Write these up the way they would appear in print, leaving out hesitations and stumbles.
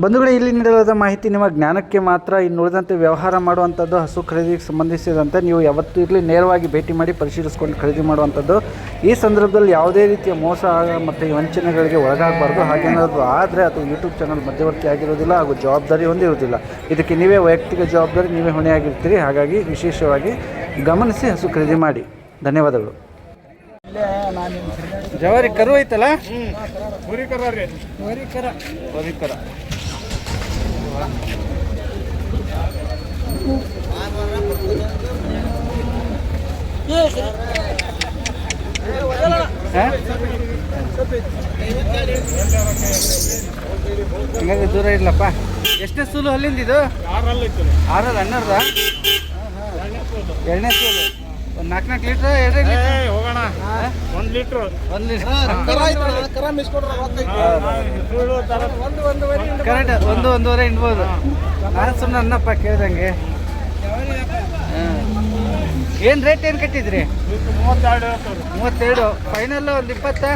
ಬಂಧುಗಳೇ, ಇಲ್ಲಿ ನೀಡಲಾದ ಮಾಹಿತಿ ನಿಮ್ಮ ಜ್ಞಾನಕ್ಕೆ ಮಾತ್ರ. ಇನ್ನು ಉಳಿದಂತೆ ವ್ಯವಹಾರ ಮಾಡುವಂಥದ್ದು ಹಸು ಖರೀದಿಗೆ ಸಂಬಂಧಿಸಿದಂತೆ ನೀವು ಯಾವತ್ತೂ ಇರಲಿ ನೇರವಾಗಿ ಭೇಟಿ ಮಾಡಿ ಪರಿಶೀಲಿಸ್ಕೊಂಡು ಖರೀದಿ ಮಾಡುವಂಥದ್ದು. ಈ ಸಂದರ್ಭದಲ್ಲಿ ಯಾವುದೇ ರೀತಿಯ ಮೋಸ ಮತ್ತು ವಂಚನೆಗಳಿಗೆ ಒಳಗಾಗಬಾರ್ದು. ಹಾಗೇನಾದರೂ ಆದರೆ ಅದು ಯೂಟ್ಯೂಬ್ ಚಾನಲ್ ಮಧ್ಯವರ್ತಿ ಆಗಿರೋದಿಲ್ಲ ಹಾಗೂ ಜವಾಬ್ದಾರಿ ಹೊಂದಿರುವುದಿಲ್ಲ. ಇದಕ್ಕೆ ನೀವೇ ವೈಯಕ್ತಿಕ ಜವಾಬ್ದಾರಿ, ನೀವೇ ಹೊಣೆಯಾಗಿರ್ತೀರಿ. ಹಾಗಾಗಿ ವಿಶೇಷವಾಗಿ ಗಮನಿಸಿ ಹಸು ಖರೀದಿ ಮಾಡಿ. ಧನ್ಯವಾದಗಳು. ಜವಾರಿ ಕರು ಐತಲ್ಲ, ಕರ ಹಿಂಗಾಗಿ ದೂರ ಇರ್ಲಪ್ಪ. ಎಷ್ಟನೇ ಸೂಲು ಅಲ್ಲಿಂದ ಇದು? 6 ಹನ್ನೆರಡ ಎರಡನೇ ಸೂಲು. ಒಂದು 4 ಲೀಟ್ರ್, 2 ಲೀಟ್ರ್ ಹೋಗೋಣ. 1 ಲೀಟ್ರ್ ಕರೆಕ್ಟ್. 1-1.5 ಇನ್ಬೋದು. ನಾನು ಸುಮ್ಮನೆ ಅನ್ನಪ್ಪ ಕೇಳ್ದಂಗೆ. ಏನು ರೇಟ್ ಏನು ಕಟ್ಟಿದ್ರಿ? 32. ಫೈನಲ್ ಒಂದು 20?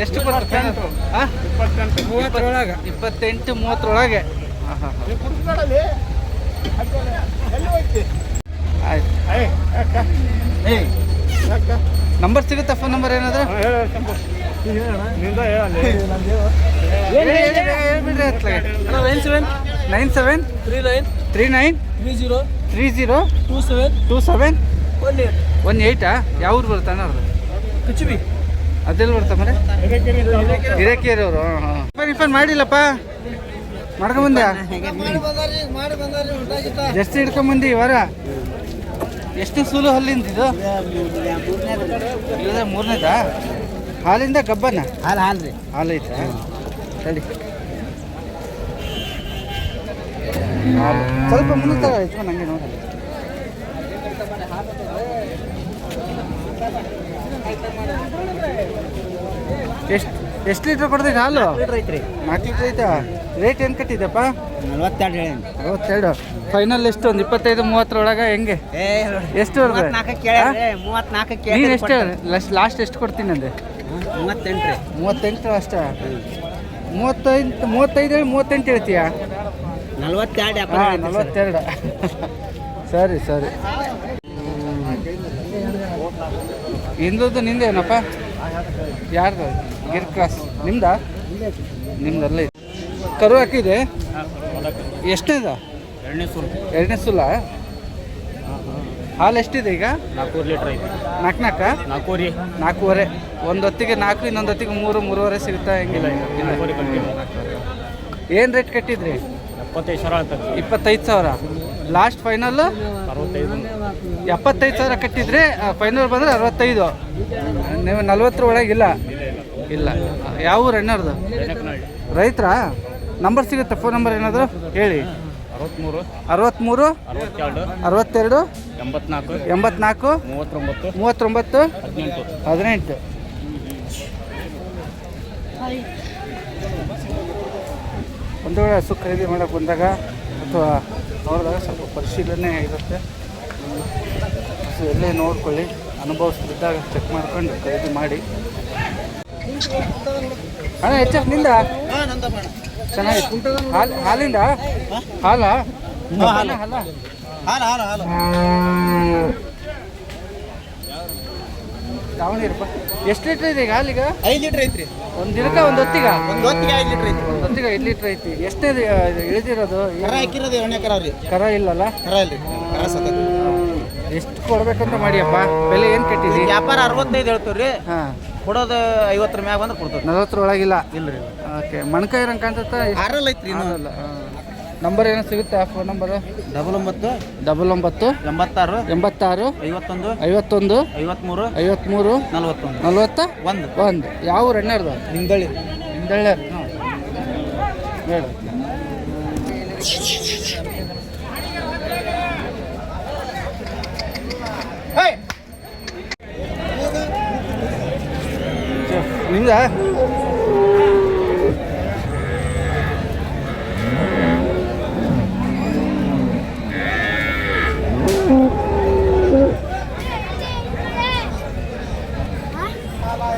ಎಷ್ಟು ಬರುತ್ತೆ? 28-30 ಹಾಂ ಹಾಂ. ಆಯ್ತು. ನಂಬರ್ ಸಿಗುತ್ತಾ? ಫೋನ್ ನಂಬರ್ ಏನಾದರೂ ಹೇಳ್ಬಿಡ್ರಿ. 97 39 30 27 18. ಯಾವ ಊರು ಬರುತ್ತೆ ಅನ್ನೋದು? ಕುಚುಬಿ. ಅದೆಲ್ಲಿ ಬರ್ತಾ ಮರೆ? ಹಿರೇಕೆರೆ ಅವರು. ಹಾಂ ರಿಫಂಡ್ ಮಾಡಿಲ್ಲಪ್ಪ, ಮಾಡ್ಕೊಂಬಂದ್ಯಾ? ಜಾಸ್ತಿ ಹಿಡ್ಕೊಂಬಂದಿ ಈ ವಾರ. ಎಷ್ಟು ಸೂಲು ಹಲ್ಲಿಂದ ಇದು? 3ನೇದಾ? ಹಾಲಿಂದ ಗಬ್ಬನ? ಹಾಲು ಐತಾ? ಸರಿ, ಸ್ವಲ್ಪ ಮುಂದೆ ಆಯ್ತು. ನನಗೆ ನೋಡಿ ಎಷ್ಟು ಲೀಟ್ರ್ ಕೊಡ್ತೀವಿ ಹಾಲು? 4 ಲೀಟ್ರ್ ಐತಾ? ರೇಟ್ ಏನು ಕಟ್ಟಿದ್ದಪ್ಪ? 42. ಫೈನಲ್ ಎಷ್ಟು? ಒಂದು 25-30 ಒಳಗೆ ಹೆಂಗೆ? ಎಷ್ಟು? ನೀನು ಎಷ್ಟು ಲಾಸ್ಟ್ ಎಷ್ಟು ಕೊಡ್ತೀನಿ ಅಂದೆ? 38 ಅಷ್ಟೇ. 35 ಹೇಳ್ತೀಯಾ? 42. ಸರಿ ಸರಿ. ಹಿಂದದ್ದು ನಿಂದೇನಪ್ಪ? ಯಾರ್ದು? ಗಿರ್ ಕ್ರಾಸ್ ನಿಮ್ದಾ? ನಿಮ್ದಲ್ಲ. ಕರು ಹಾಕಿದೆ. ಎಷ್ಟನೇದ? 2ನೇ ಸೂಲ. ಹಾಲು ಎಷ್ಟಿದೆ ಈಗ? 4 ಲೀಟ್ರ್ ಐತೆ. 4.5. ಒಂದು ಹೊತ್ತಿಗೆ 4, ಇನ್ನೊಂದು ಹೊತ್ತಿಗೆ 3-3.5 ಸಿಗುತ್ತಾ? ಹೆಂಗಿಲ್ಲ. ಏನು ರೇಟ್ ಕಟ್ಟಿದ್ರಿ? 25,000. ಲಾಸ್ಟ್ ಫೈನಲ್ 75,000 ಕಟ್ಟಿದ್ರೆ ಫೈನಲ್ ಬಂದರೆ 65. ನೀವು 40 ಒಳಗಿಲ್ಲ? ಇಲ್ಲ. ಯಾವ ಊರು ಅಣ್ಣವ್ರದ್ದು? ರೈತರಾ? ನಂಬರ್ ಸಿಗುತ್ತೆ? ಫೋನ್ ನಂಬರ್ ಏನಾದರೂ ಹೇಳಿ. 63 62 84 39 18. ಒಂದು ವೇಳೆ ಹಸು ಖರೀದಿ ಮಾಡೋಕ್ಕೆ ಬಂದಾಗ ಅಥವಾ ನೋಡಿದಾಗ ಸ್ವಲ್ಪ ಪರಿಶೀಲನೆ ಇರುತ್ತೆ. ಹಸು ಎಲ್ಲೇ ನೋಡ್ಕೊಳ್ಳಿ, ಅನುಭವಿಸ್ತಿದ್ದಾಗ ಚೆಕ್ ಮಾಡ್ಕೊಂಡು ಖರೀದಿ ಮಾಡಿ. ಅಣ್ಣ ಹೆಚ್ಚು ನಿಂದ ಚೆನ್ನಾಗಿತ್ತು. ಹಾಲಿಂದ ಹಾಲ ದಾವಣಗೆರೆಪ್ಪ. ಎಷ್ಟು ಲೀಟ್ರ್ ಇದೆ ಈಗ ಹಾಲಿಗ? 5 ಲೀಟ್ರ್ ಐತ್ರಿ. ಒಂದು ದಿನಕ್ಕೆ ಒಂದು ಹೊತ್ತಿಗೆ 5 ಲೀಟ್ರ್ ಐತಿ. ಒಂದು ಹೊತ್ತಿಗೆ 5 ಲೀಟ್ರ್ ಐತಿ. ಎಷ್ಟೇ ಇಳಿದಿರೋದು? ಕರ ಹಾಕಿರೋದು 8ನೇ ಕರ ರೀ. ಕರ ಇಲ್ಲಲ್ಲ? ಕರ ಇಲ್ರಿ. ಕರ ಸತ. ಎಷ್ಟು ಕೊಡ್ಬೇಕಂತ ಮಾಡಿಯಪ್ಪ? ಬೆಲೆ ಏನು ಕಟ್ಟಿದ್ರಿ? ವ್ಯಾಪಾರ 65 ಹೇಳ್ತೀವ್ರಿ. ಹಾಂ, ಕೊಡೋದು 50 ಮ್ಯಾಗ ಬಂದ್ರೆ ಕೊಡ್ತೀವಿ. 40 ಒಳಗಿಲ್ಲ? ಇಲ್ರಿ. ಓಕೆ. ಮಣ್ಕಾಯಿ ಇರಂಗೆ ಕಾಣ್ತತ್ತ? 6 ಐತ್ರಿ. ಇನ್ನೂ ನಂಬರ್ ಏನೋ ಸಿಗುತ್ತೆ? Phone number? 99 86 51 51 53 41. ಯಾವ ಊರು ಅಣ್ಣರ್ದು? ನಿಂದಳ್ಳಿ. ಹೇಳು. ನಿಮ್ದ?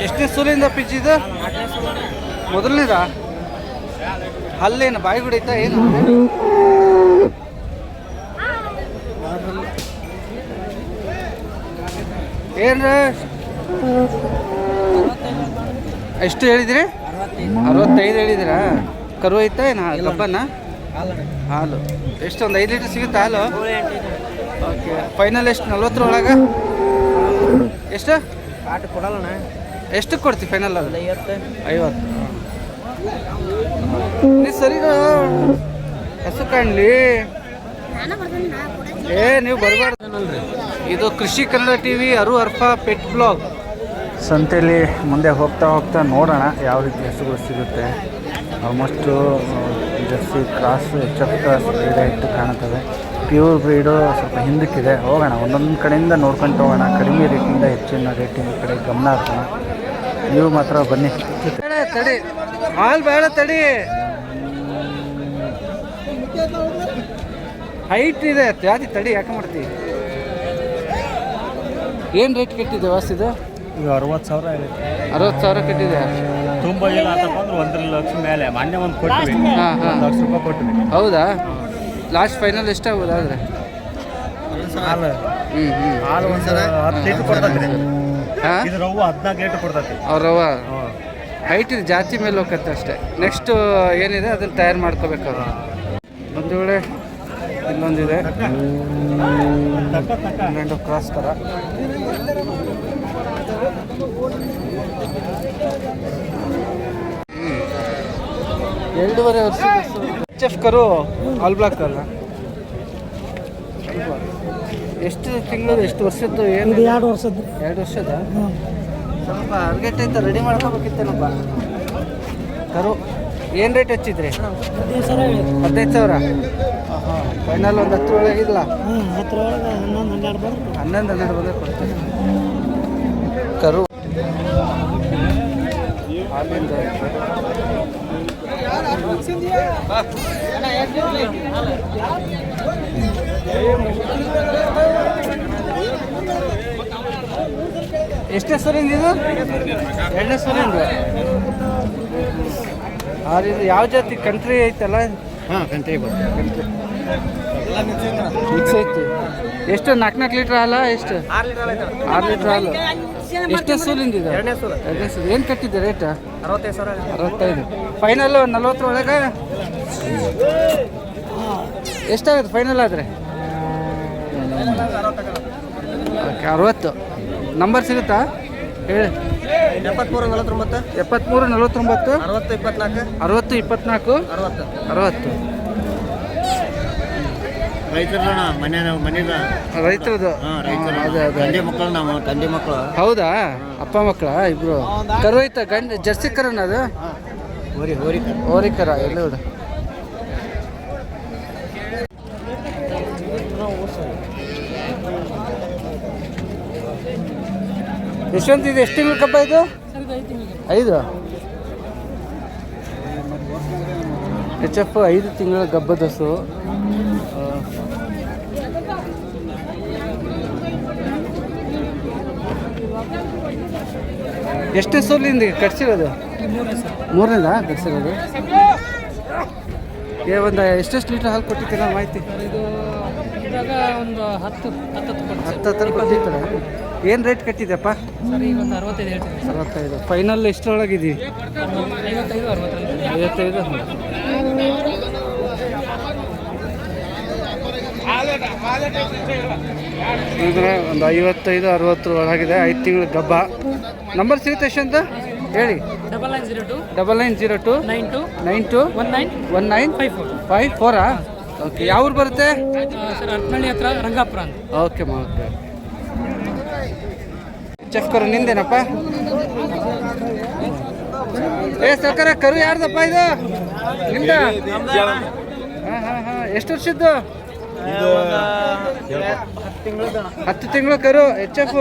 ಎಷ್ಟನೇ ಸೂಲಿಂದ ಪಿಚ್ ಇದು? ಮೊದಲನೇದ? ಹಲ್ಲೇನು ಬಾಯಿ ಹೊಡಿತಾ ಏನು ಏನ್ರ ಎಷ್ಟು ಹೇಳಿದ್ರಿ 65 ಹೇಳಿದಿರಾ ಕರು ಐತಾ ಏನು ಗಬ್ಬನ ಹಾಲು ಎಷ್ಟು ಒಂದು 5 ಲೀಟ್ರ್ ಸಿಗುತ್ತಾ ಹಾಲು ಓಕೆ ಫೈನಲ್ ಎಷ್ಟು 40 ಒಳಗೆ ಎಷ್ಟು ಆಟ ಕೊಡಲ್ಲಣ್ಣ ಎಷ್ಟು ಕೊಡ್ತೀವಿ ಫೈನಲ್ ಅದು 50 ನೀ ಸರಿ ಹಸು ಕಾಣಲಿ ನೀವು ಬರಬಾರ್ದು ಇದು ಕೃಷಿ Kannada TV Arfa pet blog ಸಂತೆಯಲ್ಲಿ ಮುಂದೆ ಹೋಗ್ತಾ ಹೋಗ್ತಾ ನೋಡೋಣ ಯಾವ ರೀತಿ ಹಸುಗಳು ಸಿಗುತ್ತೆ almost Jersey cross H cross breed ಇಟ್ಟು ಕಾಣುತ್ತವೆ ಪ್ಯೂರ್ ಬ್ರೀಡು ಸ್ವಲ್ಪ ಹಿಂದಕ್ಕಿದೆ ಹೋಗೋಣ ಒಂದೊಂದು ಕಡೆಯಿಂದ ನೋಡ್ಕೊಂಡು ಹೋಗೋಣ ಕಡಿಮೆ ರೇಟಿಂದ ಹೆಚ್ಚಿನ ರೇಟಿನ ಕಡೆ ಗಮನ ಹಾಕೋಣ ನೀವು ಮಾತ್ರ ಬನ್ನಿ ತಡಿ ಹಾಲು ಬೇಡ ತಡಿ ಹೈಟ್ ಇದೆ ಜಾತಿ ತಡಿ ಯಾಕೆ ಮಾಡ್ತೀವಿ ಏನು ರೇಟ್ ಕಟ್ಟಿದೆ ವಾಸಿದು ಈಗ 60,000 ಆಗುತ್ತೆ 60,000 ಕಟ್ಟಿದೆ ತುಂಬ ಇಲ್ಲ ಅಂತಪ್ಪ ಅಂದ್ರೆ 1 ಲಕ್ಷ ಮೇಲೆ ಮೊನ್ನೆ ಒಂದು ಕೊಟ್ಟಿವಿ ಹಾಂ ಹಾಂ 1 ಲಕ್ಷ ರೂಪಾಯಿ ಕೊಟ್ಟಿವಿ ಹೌದಾ ಲಾಸ್ಟ್ ಫೈನಲ್ ಎಷ್ಟಾಗ್ಬೋದಾದ್ರೆ ಹಾಲು ಹಾಲು ಒಂದು 10 ಲೀಟ್ರ್ ಕೊಡ್ತೈತಿ ಹಾಂ ಇದು ರವ್ವ 14 ಲೀಟ್ರ್ ಕೊಡ್ತೈತಿ ಅವ್ರವ ಹೈಟ್ ಇದೆ ಜಾತಿ ಮೇಲೆ ಹೋಗತ್ತೆ ಅಷ್ಟೇ ನೆಕ್ಸ್ಟು ಏನಿದೆ ಅದನ್ನು ತಯಾರು ಮಾಡ್ಕೋಬೇಕು ಅವರು ಒಂದು ವೇಳೆ ಇಲ್ಲೊಂದಿದೆ ಇನ್ನೊಂದು ಕ್ರಾಸ್ ಥರ ಎರಡೂವರೆ ವರ್ಷ ಚೆಫ್ ಕರು ಆಲ್ ಬ್ಲಾಕ್ ಅಲ್ಲ ಎಷ್ಟು ತಿಂಗಳು ಎಷ್ಟು ವರ್ಷದ್ದು ಏನು 2 ವರ್ಷದ್ದು 2 ವರ್ಷದ ಸ್ವಲ್ಪ ಅರ್ಗೆಟ್ ಐತೆ ರೆಡಿ ಮಾಡ್ಕೋಬೇಕಿತ್ತೇನಪ್ಪ ಕರು ಏನು ರೇಟ್ ಹಚ್ಚಿದ್ರಿ 15,000 ಹಾಂ ಫೈನಲ್ ಒಂದು 10 ಒಳಗಿಲ್ಲ 10 ಒಳಗೆ 11-12 ಬಂದರೆ ಕೊಡ್ತೀನಿ ಕರು ಹಾಲಿಂದ ಎಷ್ಟನೇ ಸರಿಂದ ಇದು 2ನೇ ಸರಿಂದ ಇದು ಯಾವ ಜಾತಿ ಕಂಟ್ರಿ ಐತಲ್ಲ ಹಾಂ ಕಂಟ್ರಿ ಕಂಟ್ರಿ ಮಿಕ್ಸ್ ಐತಿ ಎಷ್ಟು 4 ಲೀಟ್ರ್ ಹಾಲ ಎಷ್ಟು 6 ಲೀಟ್ರ್ ಹಾಲು ಎಷ್ಟೇ ಸೂಲಿಂದ ಇದೆ 2ನೇ ಸೂಲು ಏನು ಕಟ್ಟಿದ್ದೆ ರೇಟ್ 65,000 65 ಫೈನಲ್ 40 ಒಳಗೆ ಎಷ್ಟಾಗುತ್ತೆ ಫೈನಲ್ ಆದರೆ ಓಕೆ 60 ನಂಬರ್ ಸಿಗುತ್ತಾ ಹೇಳಿ 73 49 73 49 60 24 60 ರೈತರಣ್ಣ ಮನೆದ ರೈತರದು ಅದೇ ಅದೇ ತಂದೆ ಮಕ್ಕಳು ನಾವು ತಂದೆ ಮಕ್ಕಳು ಹೌದಾ ಅಪ್ಪ ಮಕ್ಕಳ ಇಬ್ರು ಕರು ಐತ ಗಂಡ ಜರ್ಸಿ ಕರನ ಅದು ಓರಿ ಕರ ಎಲ್ಲ ಬಿಡು ಯಶವಂತ್ ಇದು ಎಷ್ಟು ತಿಂಗಳು ಕಬ್ಬ ಇದು 5 HF 5 ತಿಂಗಳ ಗಬ್ಬದಸು ಎಷ್ಟೇ ಸೋಲಿಂದ ಕಟ್ಸಿರೋದು 3ನೇದ ಕಟ್ಸಿರೋದು ಒಂದು ಎಷ್ಟೆಷ್ಟು ಲೀಟ್ರ್ ಹಾಲು ಕೊಟ್ಟಿದ್ದೀರ ಮಾಹಿತಿ ಇದು ಇವಾಗ ಒಂದು 10 ಕೊಟ್ಟಿರ್ತಾರೆ ಏನು ರೇಟ್ ಕಟ್ಟಿದೆಪ್ಪ ಸರ್ ಈಗ ಒಂದು 65 ಹೇಳ್ತೀನಿ 65 ಫೈನಲ್ ಎಷ್ಟರೊಳಗಿದ್ದೀವಿ 55 ಅಂದರೆ ಒಂದು 55-60 ಒಳಗಿದೆ 5 ತಿಂಗಳು ಗಬ್ಬ ನಂಬರ್ ಸಿಗುತ್ತೆ ಎಷ್ಟು ಅಂತ ಹೇಳಿ 9902 92 1954 ಓಕೆ ಯಾವ ಊರು ಬರುತ್ತೆ ಸರ್ ಅರ್ಪನಹಳ್ಳಿ ಹತ್ರ ರಂಗಾಪುರ ಅಂತ ಓಕೆ ಓಕೆ ಚೆಫ್ ಕರು ನಿಂದೇನಪ್ಪ ಸರ್ಕಾರ ಕರು ಯಾರ್ದಪ್ಪ ಇದು ನಿಮ್ದ ಹಾಂ ಎಷ್ಟು ವರ್ಷದ್ದು 10 ತಿಂಗಳು ಕರು HF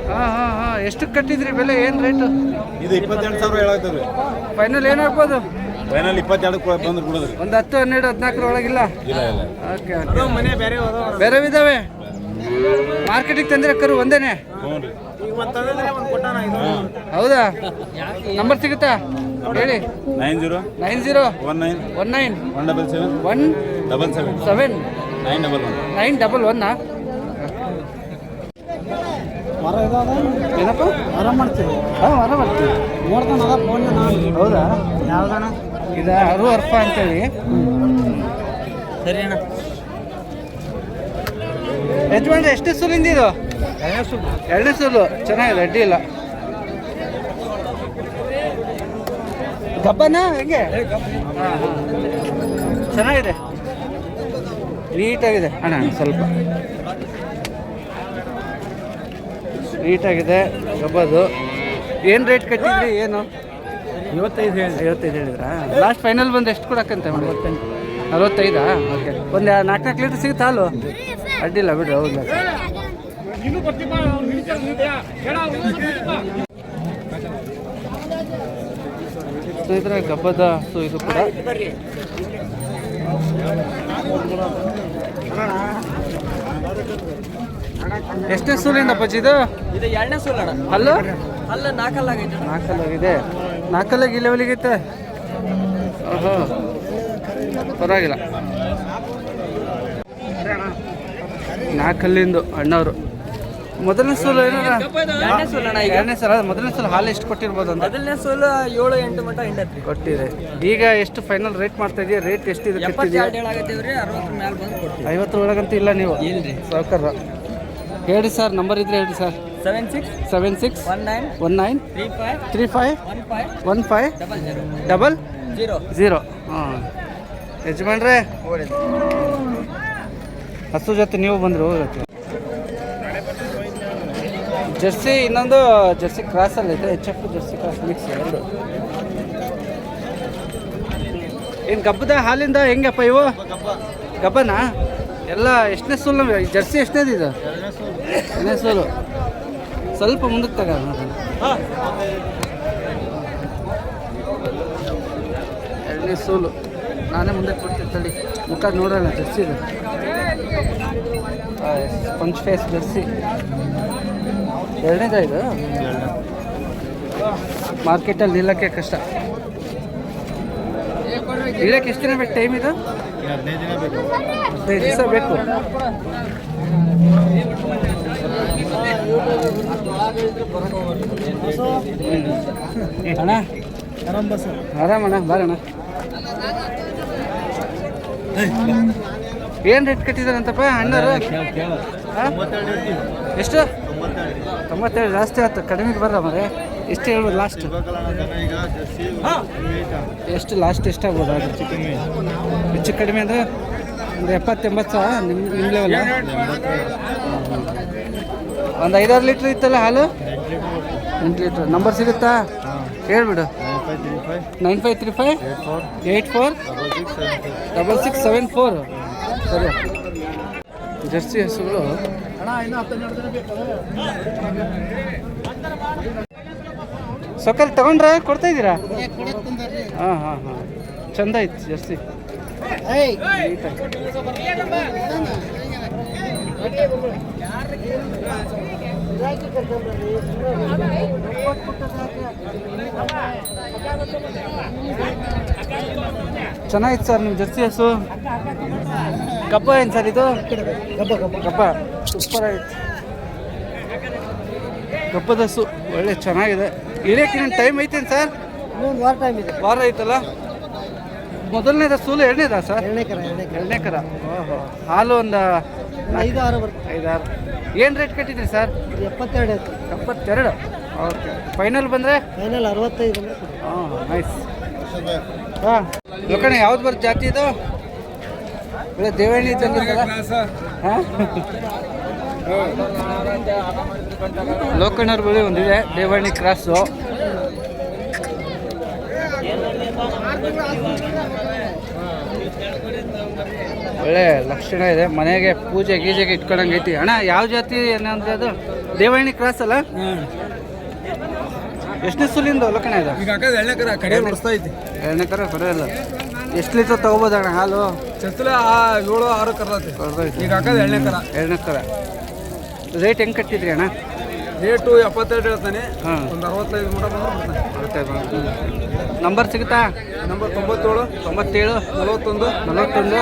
ಹಾಂ ಎಷ್ಟು ಕಟ್ಟಿದ್ರಿ ಬೆಲೆ ಏನು ರೇಟು ಇದು 28,000 ಹೇಳಾಗ್ತದೆ ಫೈನಲ್ ಏನಾಗ್ಬೋದು ಫೈನಲ್ 22 ಬಂದು ಕೊಡೋದ್ರಿ ಒಂದು 10, 12, 14 ಒಳಗಿಲ್ಲ ಇಲ್ಲ ಓಕೆ ಬೇರೆ ಇದಾವೆ ಮಾರ್ಕೆಟಿಗೆ ತಂದಿರೋ ಕರು ಒಂದೇನೆ? ಹ್ಞೂ ರೀ. ಹೌದಾ? ನಂಬರ್ ಸಿಗುತ್ತಾ ಹೇಳಿ. 90 90 19 19 177 177 911 911. ಏನಪ್ಪ ಆರಾಮ್ ಮಾಡ್ತೀವಿ. ಹಾಂ ವರ ಮಾಡ್ತೀವಿ. ನೋಡ್ತಾನ ಅದ ಫೋನ್ ಹೌದಾ? ಯಾವ್ದಣ್ಣ? ಇದು ಅರು ಅರ್ಫ ಅಂತೇಳಿ. ಸರಿ ಅಣ್ಣ. ಯಜಮಾನ್ರೆ ಎಷ್ಟೇ ಸೂಲಿಂದ ಇದು? ಎರಡನೇ ಸೂಲು. ಚೆನ್ನಾಗಿದೆ, ಅಡ್ಡಿ ಇಲ್ಲ. ಗಬ್ಬನ ಹೆಂಗೆ? ಹಾಂ ಚೆನ್ನಾಗಿದೆ, ನೀಟಾಗಿದೆ ಅಣ್ಣ. ಸ್ವಲ್ಪ ನೀಟಾಗಿದೆ ಗಬ್ಬದು. ಏನು ರೇಟ್ ಕಟ್ಟಿದ್ರಿ? ಏನು 55 ಹೇಳಿದ್ರಾ? ಲಾಸ್ಟ್ ಫೈನಲ್ ಬಂದು ಎಷ್ಟು ಕೊಡಕ್ಕಂತ? 45. ಓಕೆ. ಒಂದು 4 ಲೀಟ್ರ್ ಸಿಗುತ್ತೆ ಹಾಲು? ಅಡ್ಡಿಲ್ಲ ಬಿಡ್ರಿ. ಹೌದಾ? ಸ್ನೇಹಿತರೆ ಗಬ್ಬದ ಹಸು ಇದು ಕೂಡ. ಎಷ್ಟನೇ ಸೂಲಿಂದ ಅಪ್ಪಾಜಿ ಇದು? ಇದು 2ನೇ ಸೂಲ್ ಅಣ್ಣ. ಅಲ್ಲೂ ಅಲ್ಲ 4 ಆಗೈತೆ. 4 ಆಗಿದೆ. 4 ಈ ಲೆವೆಲಿಗೈತೆ. ಓಹೋ, ಪರವಾಗಿಲ್ಲ. 4 ಅಣ್ಣವರು. ಮೊದಲನೇ ಸೂಲು ಏನಾರ? 2ನೇ ಸೂಲ್ ಅಣ್ಣ. ಈಗ 2ನೇ ಸಲ. ಮೊದಲನೇ ಸಲ ಹಾಲು ಎಷ್ಟು ಕೊಟ್ಟಿರ್ಬೋದು ಅಂತ? ಮೊದಲನೇ ಸೂಲು 7-8 ಮಟ್ಟ ಹಿಂಡತ್ರಿ ಕೊಟ್ಟಿದೆ. ಈಗ ಎಷ್ಟು ಫೈನಲ್ ರೇಟ್ ಮಾಡ್ತಾ ಇದೆಯಾ? ರೇಟ್ ಎಷ್ಟು ಇದು? 72 ಹೇಳಾಗತ್ತೀವ್ರಿ. 60 ಮ್ಯಾಲ ಬಂದು ಕೊಡ್ತೀವಿ. 50 ಒಳಗಂತೂ ಇಲ್ಲ ನೀವು? ಇಲ್ರಿ ಸಾವುಕಾರ. ಹೇಳಿ ಸರ್, ನಂಬರ್ ಇದ್ರೆ ಹೇಳಿ ಸರ್. 76 19 35 15 00. ಹಾಂ ಯಜಮಾನ್ರೆ, ಹಸು ಜೊತೆ ನೀವು ಬಂದರು ಹೋಗುತ್ತೆ. ಜರ್ಸಿ ಇನ್ನೊಂದು ಜರ್ಸಿ ಕ್ರಾಸಲ್ಲಿ ಇದೆ. HF ಜರ್ಸಿ ಕ್ರಾಸ್ ಮಿಕ್ಸ್ ಎರಡು. ಏನು ಗಬ್ಬದ ಹಾಲಿಂದ ಹೆಂಗಪ್ಪ ಇವು? ಗಬ್ಬನಾ ಎಲ್ಲ? ಎಷ್ಟನೇ ಸೂಲು? ಜರ್ಸಿ ಎಷ್ಟನೇದು ಇದು? 2ನೇ ಸೂಲು. ಸ್ವಲ್ಪ ಮುಂದಕ್ಕೆ ತಗ. 2ನೇ ಸೂಲು. ನಾನೇ ಮುಂದೆ ಕೊಡ್ತೀನಿ ತಡಿ. ಮುಖ ನೋಡೋಣ. ಜರ್ಸಿ ಇದು ಸ್ಪಂಜ್ ಫೇಸ್ ಜರ್ಸಿ. 2ನೇದ ಇದು? ಮಾರ್ಕೆಟಲ್ಲಿ ನಿಲ್ಲಕ್ಕೆ ಕಷ್ಟ. ಇಳಕ್ಕೆ ಎಷ್ಟು ದಿನ ಬೇಕು ಟೈಮ್ ಇದು? 15 ದಿವಸ ಬೇಕು. ಅಣ್ಣ ಆರಾಮಣ್ಣ, ಬಾರಣ್ಣ. ಏನು ರೇಟ್ ಕಟ್ಟಿದಾರಂತಪ್ಪ ಅಣ್ಣರು? ಎಷ್ಟು? 97. ಜಾಸ್ತಿ ಆಯ್ತು. ಕಡಿಮೆಗೆ ಬರ್ರ ಮರೆ. ಎಷ್ಟು ಹೇಳ್ಬೋದು ಲಾಸ್ಟ್? ಎಷ್ಟು ಲಾಸ್ಟ್ ಎಷ್ಟಾಗ್ಬೋದು? ಅದು ಹೆಚ್ಚು ಕಡಿಮೆ ಅಂದರೆ ಒಂದು 70-80 ಸಾವಿರ ನಿಮ್ಮ ಲೆವೆಲ್ಲ? ಒಂದು 5-6 ಲೀಟ್ರ್ ಇತ್ತಲ್ಲ ಹಾಲು? 8 ಲೀಟ್ರ್. ನಂಬರ್ ಸಿಗುತ್ತಾ? ಹೇಳ್ಬಿಡು. 9535 84 6674. ಸರಿ. ಜರ್ಸಿ ಹಸುಗಳು. ಸೊಕ್ಕಲ್ಲಿ ತಗೊಂಡ್ರೆ ಕೊಡ್ತಾ ಇದ್ದೀರಾ? ಹಾಂ ಹಾಂ ಹಾಂ, ಚಂದ ಐತಿ ಜರ್ಸಿ. ಚೆನ್ನಾಗಿತ್ತು ಸರ್ ನಿಮ್ಮ ಜರ್ಸಿ ಹಸು. ಕಬ್ಬ ಏನು ಸರ್ ಇದು? ಕಬ್ಬ ಸೂಪರ್ ಆಗಿತ್ತು. ಕಬ್ಬದ ಹಸು ಒಳ್ಳೆ ಚೆನ್ನಾಗಿದೆ. ಇಳಿಯಕ್ಕೆ ಇನ್ನೊಂದು ಟೈಮ್ ಐತೇನು ಸರ್? ಇನ್ನೊಂದು ವಾರ ಟೈಮ್ ಇದೆ. ವಾರ ಐತಲ್ಲ. ಮೊದಲನೇದ ಸೂಲು? 2ನೇದಾ ಸರ್? 2ನೇ ಕರ. ಓಹೋ. ಹಾಲು ಒಂದು 5-6 ಬರುತ್ತೆ. 5-6. ಏನು ರೇಟ್ ಕಟ್ಟಿದ್ರಿ ಸರ್? 72 ಆಯ್ತು. 72. ಓಕೆ. ಫೈನಲ್ ಬಂದರೆ? ಫೈನಲ್ 65. ಹಾಂ ನೈಸ್. ಹಾಂ ಲೋಕಣ್ಣ, ಯಾವ್ದು ಬರುತ್ತೆ ಜಾತಿ ಇದು? ಒಳ್ಳೆ ದೇವಣ್ಣಿ ತಂದಿದ್ದಲ್ಲ. ಹಾಂ ಲೋಕಣ್ಣವ್ರ ಬಳಿ ಒಂದಿದೆ ದೇವಣ್ಣಿ ಕ್ರಾಸು. ಒಳ್ಳೆ ಲಕ್ಷಣ ಇದೆ. ಮನೆಗೆ ಪೂಜೆ ಗೀಜೆಗೆ ಇಟ್ಕೊಳಂಗೆ ಐತಿ. ಅಣ್ಣ ಯಾವ ಜಾತಿ ಏನಂದ್ರೆ ಅದು? ದೇವಣ್ಣಿ ಕ್ರಾಸ್ ಅಲ್ಲ? ಎಷ್ಟನೇ ಸೂಲಿಂದ ಲೋಕಣ್ಣ ಇದು? ಈಗ ಹಾಕೋದು 2ನೇ ಕರ ಕಡೆ ನಡೆಸ್ತಾ ಐತಿ. 2ನೇ ಕರ ಕರೆಯಲ್ಲ. ಎಷ್ಟು ಲೀಟ್ರ್ ತೊಗೋಬೋದಣ್ಣ ಹಾಲು? ಚತ್ತಲ 7-6 ಕರ್ದೈತಿ. ಈಗ ಹಾಕೋದು 2ನೇ ಕರ. 2ನೇ ಕರ. ರೇಟ್ ಹೆಂಗೆ ಕಟ್ಟಿದ್ರಿ ಅಣ್ಣ? ರೇಟು 72 ಹೇಳ್ತಾನೆ. ಹಾಂ, ಒಂದು 65 ಮೂಟ ಬಂದ್ರೆ ನಂಬರ್ ಸಿಗುತ್ತಾ? ನಂಬರ್ 97 97 41 41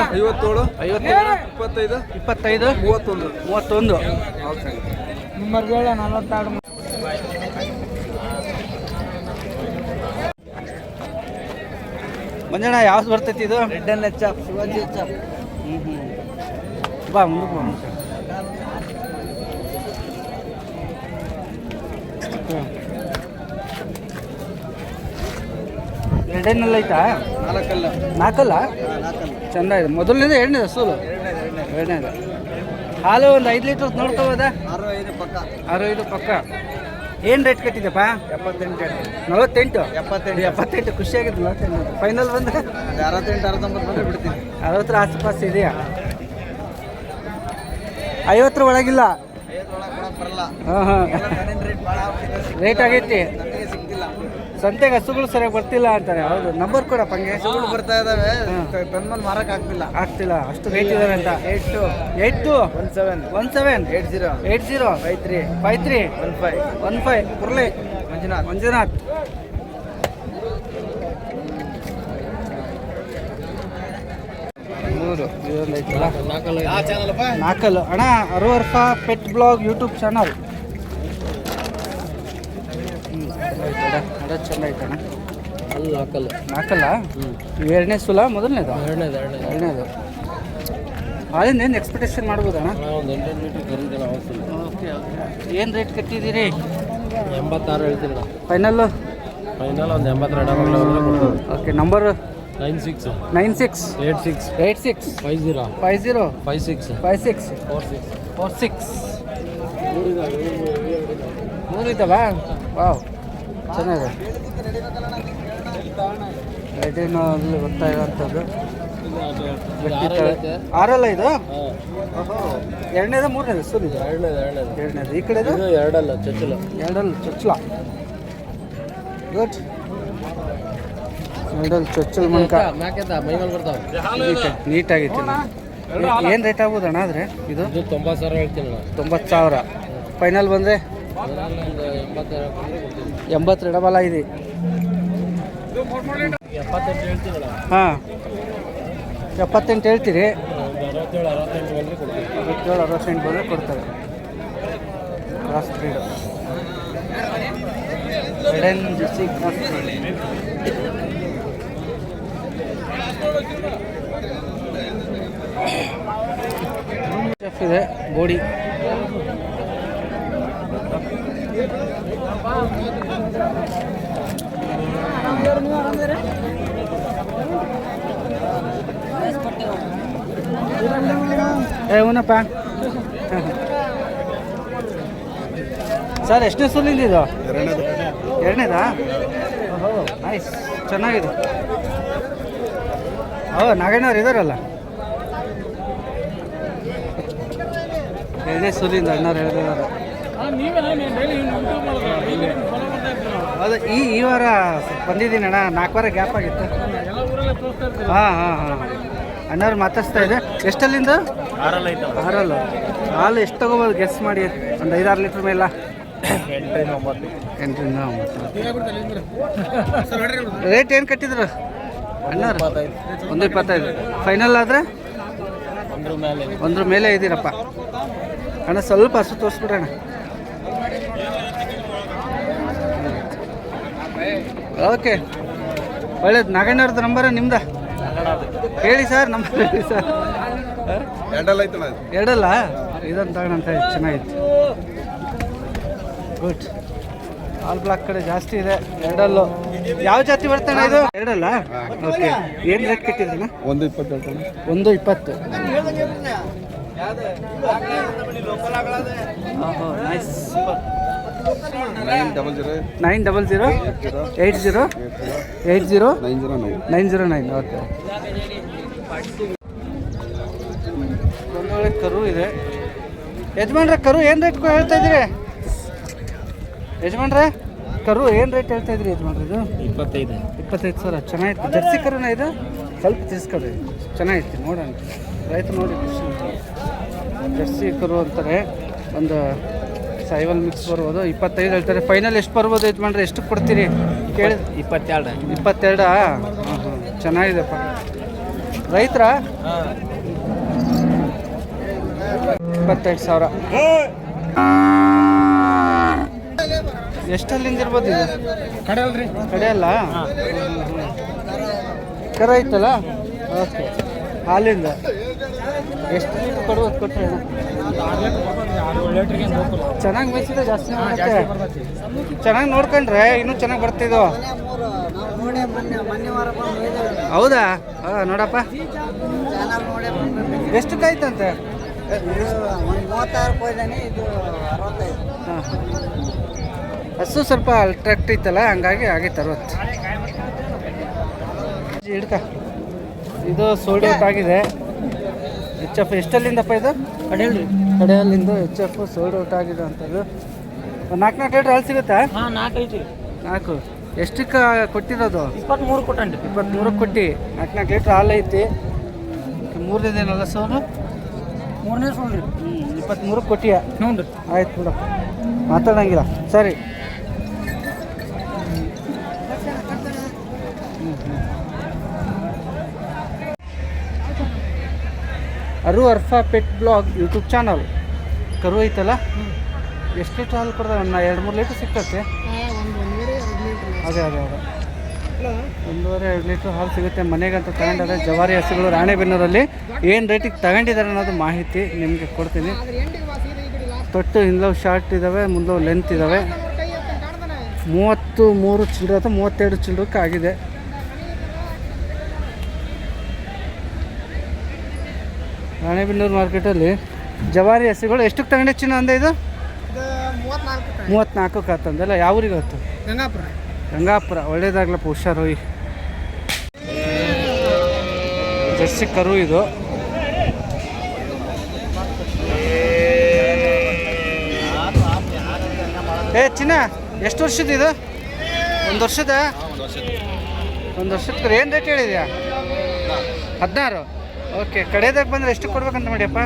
57 57 25 25 31. 31. ನಿಮ್ಮರ್ಗೆ 42 ಮಂಜಣ್ಣ ಯಾವ್ದು ಬರ್ತೈತಿ ಇದು? Red and H F Shivaji H F. ಬಾ ಮುಂದಕ್ಕೆ ಬಾ ಮುಂದೆ. ಎರಡೇನೆಲ್ಲ ಐತಾ? 4 ನಾಲ್ಕಲ್ಲ? ಚಂದ ಇದೆ. ಮೊದಲನೇದು ಎರಡನೇದು ಹಸೂಲು? ಎರಡನೇದು. ಹಾಲು ಒಂದು 5 ಲೀಟ್ರ್ ನೋಡ್ಕೋಬೋದಾ? 65 ಪಕ್ಕ. 65 ಪಕ್ಕ. ಏನು ರೇಟ್ ಕಟ್ಟಿದ್ದಪ್ಪ? 78 48? 78 78 ಖುಷಿಯಾಗಿತ್ತು. 48 ಫೈನಲ್ ಬಂದರೆ 68 69 ಬಂದರೆ ಬಿಡ್ತೀನಿ. 60 ಆಸುಪಾಸು ಇದೆಯಾ? 50 ಒಳಗಿಲ್ಲ? 50 ಒಳಗೆ ಕೊಡಕ್ಕೆ ಬರಲ್ಲ. ಹಾಂ ಹಾಂ, ರೇಟ್ ಭಾಳ ಆಗ್ತಿದೆ. ರೇಟ್ ಆಗೈತಿ. ನಮಗೆ ಸಿಗ್ತಿಲ್ಲ. ಸಂತೆಗೆ ಹಸುಗಳು ಸರಿಯಾಗಿ ಬರ್ತಿಲ್ಲ ಅಂತಾರೆ. ಹೌದು, ನಂಬರ್ ಕೊಡಪ್ಪ ಹಂಗೆ. ಹಸುಗಳು ಬರ್ತಾ ಇದಾವೆ, ಹಾಂ. ತನ್ಮಲ್ ಮಾರಕ್ಕೆ ಆಗ್ತಿಲ್ಲ. ಆಗ್ತಿಲ್ಲ, ಅಷ್ಟು ರೇಟ್ ಇದಾವೆ ಅಂತ. 82 17 80 80 53 53 15 15 ಕುರ್ಲೆ ಮಂಜುನಾಥ್. ಇದೊಂದು ಐತಲ್ಲ, ನಾಲ್ಕಲ್ಲು ಅಣ್ಣ. ಅರುವರ್ಫ ಪೆಟ್ ಬ್ಲಾಗ್ ಯೂಟ್ಯೂಬ್ ಚಾನಲ್. ಚಂದ ಐತಣ್ಣ. ಅಲ್ಲಿ ನಾಲ್ಕಲ್ಲ. ನಾಲ್ಕಲ್ಲ? ಎರಡನೇ ಸುಲ ಮೊದಲನೇದು? ಎರಡನೇದು. ಹಾಲಿಂದ ಏನು ಎಕ್ಸ್ಪೆಕ್ಟೇಷನ್ ಮಾಡ್ಬೋದಣ್ಣ? ಒಂದು 8 ಲೀಟರ್ ಕರೀತಲ್ಲ ಅವತ್ತು. Okay okay. ಏನು ರೇಟ್ ಕಟ್ಟಿದ್ದೀರಿ? 86 ಹೇಳ್ತೀನಿ. ಫೈನಲ್ಲು? ಫೈನಲ್ ಒಂದು 82 ಓಕೆ. ನಂಬರ್ 96 96 86 86 50 50 56 56 46 46. ಮೂರು ಇದ್ದಾವಾ? ವಾವ್, ಚೆನ್ನಾಗಿದೆ. ರೇಟೇನು ಅಲ್ಲಿ ಗೊತ್ತಾ ಇರೋಂಥದ್ದು. ಆರಲ್ಲ ಇದು? ಓಹೋ, ಎರಡನೇದ ಮೂರನೇದು ಸುಲ್ ಇದು? ಎರಡನೇದು. ಈ ಕಡೆದು ಎರಡಲ್ಲ ಚಚ್ಚಲ. ಎರಡಲ್ಲ ಚೊಚ್ಚಲ. ಗುಡ್. ಎರಡಲ್ಲಿ ಚೊಚ್ಚಲ ಮಣ್ಕ ಮೈಮೇಲೆ ಬರ್ತಾವೆ. ನೀಟಾಗಿತ್ತು. ಏನು ರೇಟ್ ಆಗ್ಬೋದಣ್ಣ ಆದರೆ ಇದು? 90,000 ಹೇಳ್ತೀನಿ ನಾನು. 90,000 ಫೈನಲ್ ಬಂದರೆ? 82 ಡಬಲ್ ಇದೆ. 78 ಹೇಳ್ತೀನಲ್ಲ. ಹಾಂ, 78 ಹೇಳ್ತೀರಿ? 67 68 ಬಂದರೆ ಕೊಡ್ತೀನಿ. 67 68 ಬಂದರೆ ಕೊಡ್ತಾರೆ. ಕ್ರಾಸ್ ಬ್ರೀಡು ಎಡೆನ್ ಜರ್ಸಿ ಕ್ರಾಸ್ ಬ್ರೀಡ್. ಚೆಫ್ ಇದೆ ಬೋಡಿ. ಏನಪ್ಪ ಸರ್, ಎಷ್ಟನೇ ಸುಲಿಂದ ಇದು? ಎರಡನೇದಾ? ಓಹೋ, ನೈಸ್, ಚೆನ್ನಾಗಿದೆ. ನಾಗಣ್ಣವ್ರು ಇದಾರಲ್ಲ, ಎರಡನೇ ಸುಲಿಂದ ಅಣ್ಣವ್ರು ಹೇಳಿದಾರೆ. ಹೌದು, ಈ ವಾರ ಬಂದಿದ್ದೀನಿ ಅಣ್ಣ. 4 ವಾರ ಗ್ಯಾಪ್ ಆಗಿತ್ತು. ಹಾಂ ಹಾಂ ಹಾಂ, ಅಣ್ಣವ್ರು ಮಾತಾಡ್ಸ್ತಾ ಇದೆ. ಎಷ್ಟಲ್ಲಿಂದ? 6 ಹಾಲು ಎಷ್ಟು ತಗೋಬೋದು ಗೆಸ್ ಮಾಡಿ? ಒಂದು 5-6 ಲೀಟ್ರ್ ಮೇಲೆ? 8 ರಿಂದ 9. ರೇಟ್ ಏನು ಕಟ್ಟಿದ್ರು ಅಣ್ಣವ್ರು? 125. ಫೈನಲ್ ಆದರೆ 1 ಮೇಲೆ ಇದ್ದೀರಪ್ಪ ಅಣ್ಣ. ಸ್ವಲ್ಪ ಹಸು ತೋರಿಸ್ಬಿಡೋಣ. ಓಕೆ, ಒಳ್ಳೇದು. ನಾಗಣ್ಣವ್ರದ್ದು ನಂಬರ್ ನಿಮ್ದು ಹೇಳಿ ಸರ್. ನಂಬರ್ ಹೇಳಿ ಸರ್. ಎರಡಲ್ಲ? ಇದೊಂದು ತಗೋಣಂತ. ಚೆನ್ನಾಗಿತ್ತು. ಗುಡ್. ಆಲ್ ಬ್ಲಾಕ್ ಕಡೆ ಜಾಸ್ತಿ ಇದೆ. ಎರಡಲ್ಲು. ಯಾವ ಜಾತಿ ಬರ್ತಾನೆ ಇದು? ಎರಡಲ್ಲ? ಓಕೆ. ಏನು ರೇಟ್ ಕಟ್ಟಿದ್ದೀನ? 120 120. ಓಹೋ, ನೈಸ್, ಸೂಪರ್. 900 80 80 909. ಓಕೆ. ಒಂದೊಳ್ಳೆ ಕರು ಇದೆ. ಯಜಮಾನ್ರೆ, ಕರು ಏನು ರೇಟ್ ಹೇಳ್ತಾ ಇದ್ದೀರಿ ಯಜಮಾನ್ರೆ? ಕರು ಏನು ರೇಟ್ ಹೇಳ್ತಾ ಇದ್ರಿ ಯಜಮಾನ್ರೆ? ಇದು 25,000. ಚೆನ್ನಾಗಿತ್ತು. ಜರ್ಸಿ ಕರುನ ಇದು? ಸ್ವಲ್ಪ ತಿರ್ಸ್ಕೊಳ್ರಿ. ಚೆನ್ನಾಗಿತ್ತು ನೋಡೋಣ. ರೈತ ನೋಡಿ ಖುಷಿ. ಜರ್ಸಿ ಕರು ಅಂತಾರೆ. ಒಂದು ಸೈವಲ್ ಮಿಕ್ಸ್ ಬರ್ಬೋದು. 25 ಹೇಳ್ತಾರೆ. ಫೈನಲ್ ಎಷ್ಟು ಬರ್ಬೋದು ಯಜಮಾನ್ರೆ? ಎಷ್ಟು ಕೊಡ್ತೀರಿ ಕೇಳಿ? 22. 22? ಹಾಂ ಹಾಂ, ಚೆನ್ನಾಗಿದೆಪ್ಪ. ರೈತರ 25,000. ಎಷ್ಟಲ್ಲಿಂದ ಇರ್ಬೋದು ಇದು? ಕಡೆ ಅಲ್ರಿ ಕಡೆ ಅಲ್ಲ, ಕರ ಐತಲ್ಲ. ಓಕೆ, ಹಾಲಿಂದ ಎಷ್ಟು ಲೀಟ್ರ್ ಕೊಡ್ಬೋದು ಕೊಟ್ಟರೆ? 6 ಲೀಟ್ರಿಗೆ ಚೆನ್ನಾಗಿ ಮೇಯಿಸಿದ್ರೆ ಜಾಸ್ತಿ ಆಗುತ್ತೆ. ಚೆನ್ನಾಗಿ ನೋಡ್ಕೊಂಡ್ರೆ ಇನ್ನೂ ಚೆನ್ನಾಗಿ ಬರ್ತಿದ್ವು. ಹೌದಾ? ಹಾಂ, ನೋಡಪ್ಪ ಎಷ್ಟಕ್ಕಾಯ್ತಂತೆ? 36 ಹಾಂ, ಹಸು ಸ್ವಲ್ಪ ಅಲ್ಟ್ರಾಕ್ಟ್ ಇತ್ತಲ್ಲ, ಹಂಗಾಗಿ ಆಗೈತೆ 60. ಹಿಡ್ಕ, ಇದು ಸೋಲ್ಡ್ ಔಟ್ ಆಗಿದೆ. ಎಚ್ ಎಫ್ ಎಷ್ಟಲ್ಲಿಂದಪ್ಪ ಇದು? ಕಡೆಯಲ್ಲಿಂದ ಎಚ್ ಎಫ್ ಸೋಲ್ಡ್ ಔಟ್ ಆಗಿದೆ ಅಂಥದ್ದು. ಒಂದು 4 ಲೀಟ್ರ್ ಹಾಲು ಸಿಗುತ್ತಾ? ಹಾಂ 4 ಐತಿ. 4 ಎಷ್ಟಕ್ಕೆ ಕೊಟ್ಟಿರೋದು? 23 ಕೊಟ್ಟಂడి. 23 ಕೊಟ್ಟು 4 ಲೀಟ್ರ್ ಹಾಲು ಐತಿ. ಮೂರನೇದೇನಲ್ಲ ಸೋಲು? 3ನೇ ಸೋಲ್ರಿ. 23 ಕೊಟ್ಟಿಯ? ಹ್ಞೂ ರೀ. ಆಯ್ತು ಬಿಡಪ್ಪ, ಮಾತಾಡಂಗಿಲ್ಲ. ಸರಿ. ಅರು Arfa pet blog YouTube channel. ಕರು ಐತಲ್ಲ, ಎಷ್ಟು ಲೀಟ್ರ್ ಹಾಲು ಕೊಡ್ತಾರೆ? 2-3 ಲೀಟ್ರ್ ಸಿಗ್ತತೆ. ಅದೇ 1.5-2 ಲೀಟ್ರ್ ಹಾಲು ಸಿಗುತ್ತೆ. ಮನೆಗಂತ ತಗೊಂಡಿದ್ದಾರೆ. ಜವಾರಿ ಹಸುಗಳು ರಾಣೆಬೆನ್ನೂರಲ್ಲಿ ಏನು ರೇಟಿಗೆ ತಗೊಂಡಿದ್ದಾರೆ ಅನ್ನೋದು ಮಾಹಿತಿ ನಿಮಗೆ ಕೊಡ್ತೀನಿ. ತೊಟ್ಟು ಹಿಂದವು ಶಾರ್ಟ್ ಇದ್ದಾವೆ, ಮುಂದವು ಲೆಂತ್ ಇದ್ದಾವೆ. 33 ಚಿಲ್ಲರೆ ಅಥವಾ 32 ಚಿಲ್ಲರಕ್ಕೆ ಆಗಿದೆ. ರಾಣೆಬೆನ್ನೂರು ಮಾರ್ಕೆಟಲ್ಲಿ ಜವಾರಿ ಹಸುಗಳು ಎಷ್ಟಕ್ಕೆ ತಗೊಂಡೆ ಚಿನ್ನ ಅಂದೆ? ಇದು 34 ಆತಂದಲ್ಲ. ಯಾವ ಊರಿಗೆ ಆಯ್ತು? ಗಂಗಾಪುರ. ಒಳ್ಳೇದಾಗ್ಲಪ್ಪ, ಹುಷಾರು. ಜರ್ಸಿ ಕರು ಇದು. ಚಿನ್ನ ಎಷ್ಟು ವರ್ಷದ ಇದು? 1 ವರ್ಷದ? 1 ವರ್ಷದ ಏನು ರೇಟ್ ಹೇಳಿದ್ಯಾ? 16. ಓಕೆ, ಕಡೆದಾಗ ಬಂದರೆ ಎಷ್ಟು ಕೊಡ್ಬೇಕಂತ ಮಾಡಿಯಪ್ಪ?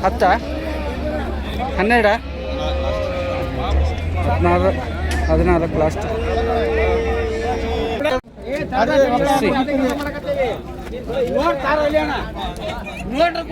10? 12? 14 ಲಾಸ್ಟ್. ನೋಡ್ರಿ